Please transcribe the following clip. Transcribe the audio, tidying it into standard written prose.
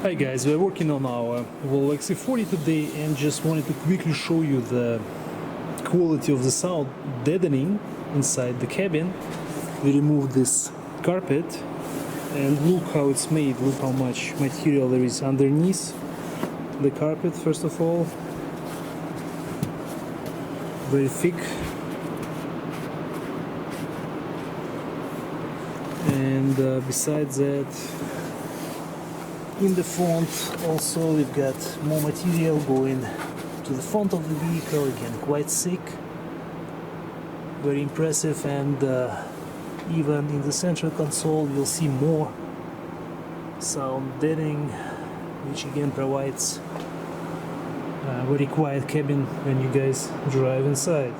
Hi guys, we're working on our Volvo XC40 today and just wanted to quickly show you the quality of the sound deadening inside the cabin. We removed this carpet and look how it's made, look how much material there is underneath the carpet. First of all, very thick, and besides that, in the front also we've got more material going to the front of the vehicle, again quite thick, very impressive, and even in the central console you'll see more sound deadening, which again provides a very quiet cabin when you guys drive inside.